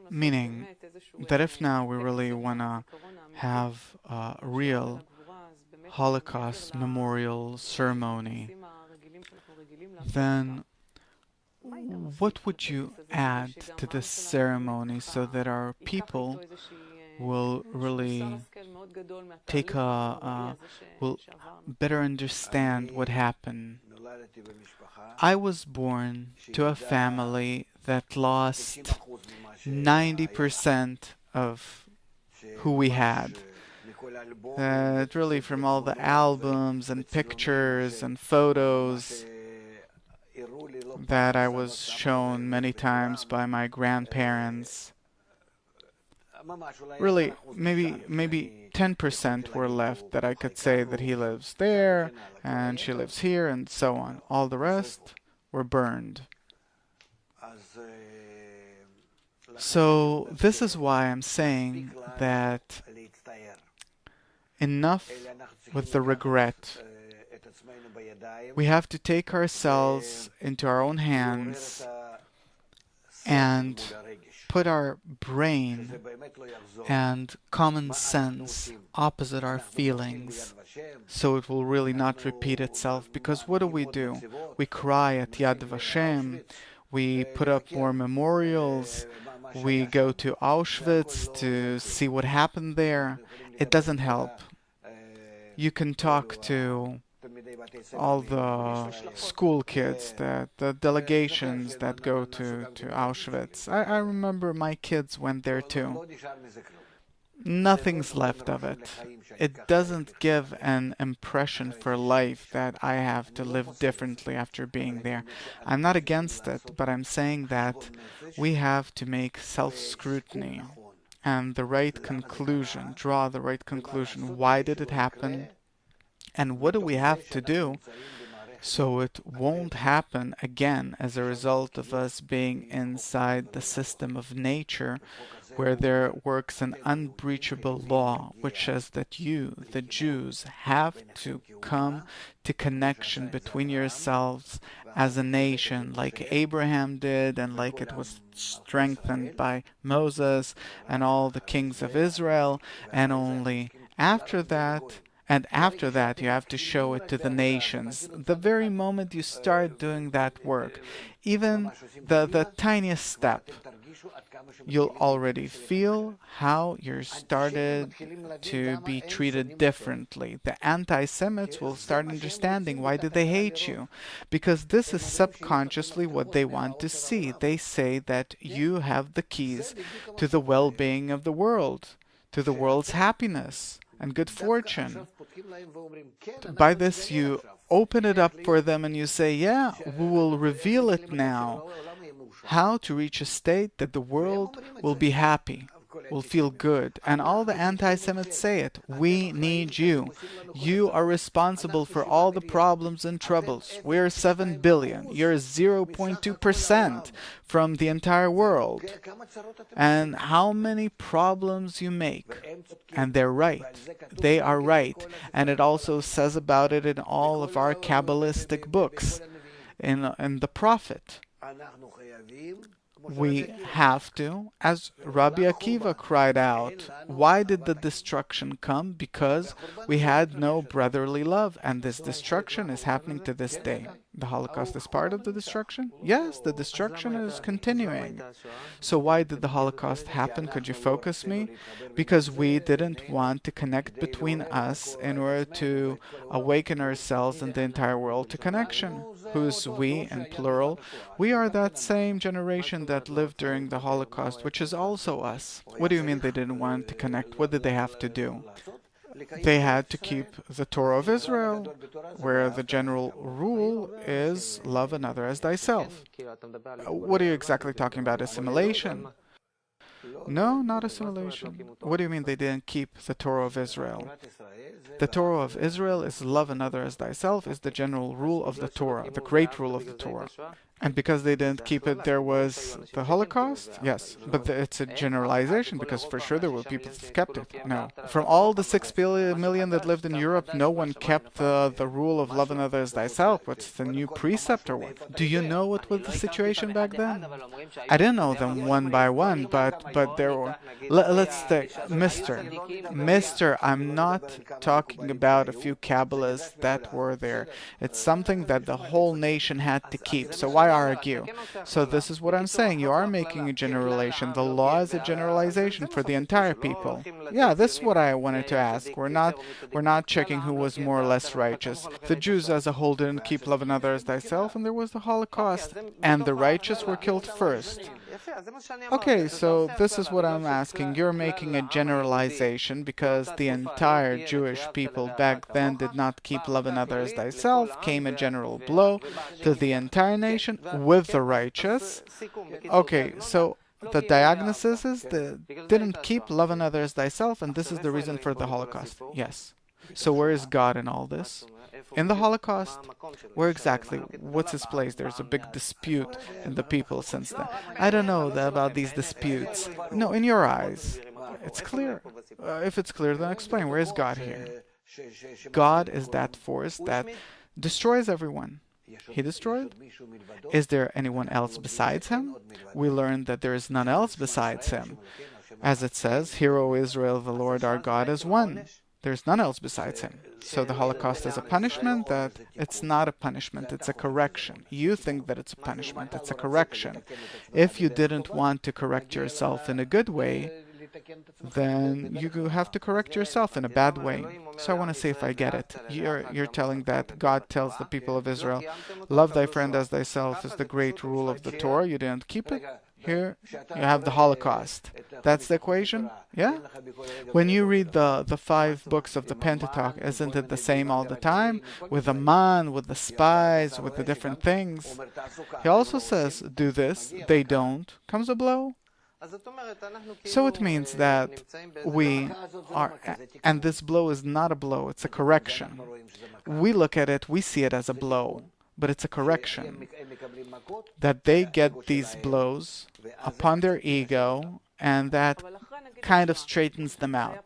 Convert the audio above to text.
Meaning that if now we really want to have a real Holocaust memorial ceremony, then what would you add to this ceremony so that our people will really will better understand what happened? I was born to a family that lost 90% of who we had. Really, from all the albums and pictures and photos that I was shown many times by my grandparents, really, maybe 10% were left that I could say that he lives there and she lives here and so on. All the rest were burned. So this is why I'm saying that enough with the regret. We have to take ourselves into our own hands and put our brain and common sense opposite our feelings so it will really not repeat itself. Because what do? We cry at Yad Vashem, we put up more memorials, we go to Auschwitz to see what happened there. It doesn't help. You can talk to all the school kids, the delegations that go to Auschwitz. I remember my kids went there too. Nothing's left of it. It doesn't give an impression for life that I have to live differently after being there. I'm not against it, but I'm saying that we have to make self-scrutiny and the right conclusion, draw the right conclusion. Why did it happen? And what do we have to do so it won't happen again as a result of us being inside the system of nature, where there works an unbreachable law which says that you, the Jews, have to come to connection between yourselves as a nation, like Abraham did and like it was strengthened by Moses and all the kings of Israel, and only after that you have to show it to the nations. The very moment you start doing that work, even the tiniest step, you'll already feel how you're started to be treated differently. The anti-Semites will start understanding why did they hate you. Because this is subconsciously what they want to see. They say that you have the keys to the well-being of the world, to the world's happiness and good fortune. By this you open it up for them and you say, yeah, we will reveal it now. How to reach a state that the world will be happy, will feel good. And all the anti-Semites say it. We need you. You are responsible for all the problems and troubles. We're 7 billion. You're 0.2% from the entire world. And how many problems you make. And they're right. They are right. And it also says about it in all of our Kabbalistic books, in the Prophet. We have to, as Rabbi Akiva cried out, why did the destruction come? Because we had no brotherly love, and this destruction is happening to this day. The Holocaust is part of the destruction? Yes, the destruction is continuing. So why did the Holocaust happen? Could you focus me? Because we didn't want to connect between us in order to awaken ourselves and the entire world to connection. Who's we in plural? We are that same generation that lived during the Holocaust, which is also us. What do you mean they didn't want to connect? What did they have to do? They had to keep the Torah of Israel, where the general rule is love another as thyself. What are you exactly talking about? Assimilation? No, not assimilation. What do you mean they didn't keep the Torah of Israel? The Torah of Israel is love another as thyself, is the general rule of the Torah, the great rule of the Torah. And because they didn't keep it, there was the Holocaust? Yes, but it's a generalization because for sure there were people that kept it. No. From all the 6 million that lived in Europe, no one kept the rule of love another as thyself. What's the new precept or what? Do you know what was the situation back then? I didn't know them one by one, but there were. Let's take Mister. I'm not talking about a few Kabbalists that were there. It's something that the whole nation had to keep. So why argue? So this is what I'm saying. You are making a generalization. The law is a generalization for the entire people. Yeah, this is what I wanted to ask. We're not checking who was more or less righteous. The Jews as a whole didn't keep love another as thyself, and there was the Holocaust, and the righteous were killed first. Okay, so this is what I'm asking. You're making a generalization because the entire Jewish people back then did not keep love another as thyself, came a general blow to the entire nation with the righteous. Okay, so the diagnosis is they didn't keep love another as thyself, and this is the reason for the Holocaust. Yes. So where is God in all this? In the Holocaust, where exactly? What's his place? There's a big dispute in the people since then. I don't know about these disputes. No, in your eyes, it's clear. If it's clear, then explain. Where is God here? God is that force that destroys everyone. He destroyed? Is there anyone else besides him? We learn that there is none else besides him. As it says, Hear, O Israel, the Lord our God is one. There's none else besides him. So the Holocaust is a punishment? That it's not a punishment, it's a correction. You think that it's a punishment, it's a correction. If you didn't want to correct yourself in a good way, then you have to correct yourself in a bad way. So I want to see if I get it. You're telling that God tells the people of Israel, love thy friend as thyself is the great rule of the Torah. You didn't keep it. Here you have the Holocaust. That's the equation? Yeah? When you read the 5 books of the Pentateuch, isn't it the same all the time? With the man, with the spies, with the different things. He also says, do this, they don't. Comes a blow. So it means that we are, and this blow is not a blow, it's a correction. We look at it, we see it as a blow, but it's a correction. That they get these blows upon their ego, and that kind of straightens them out.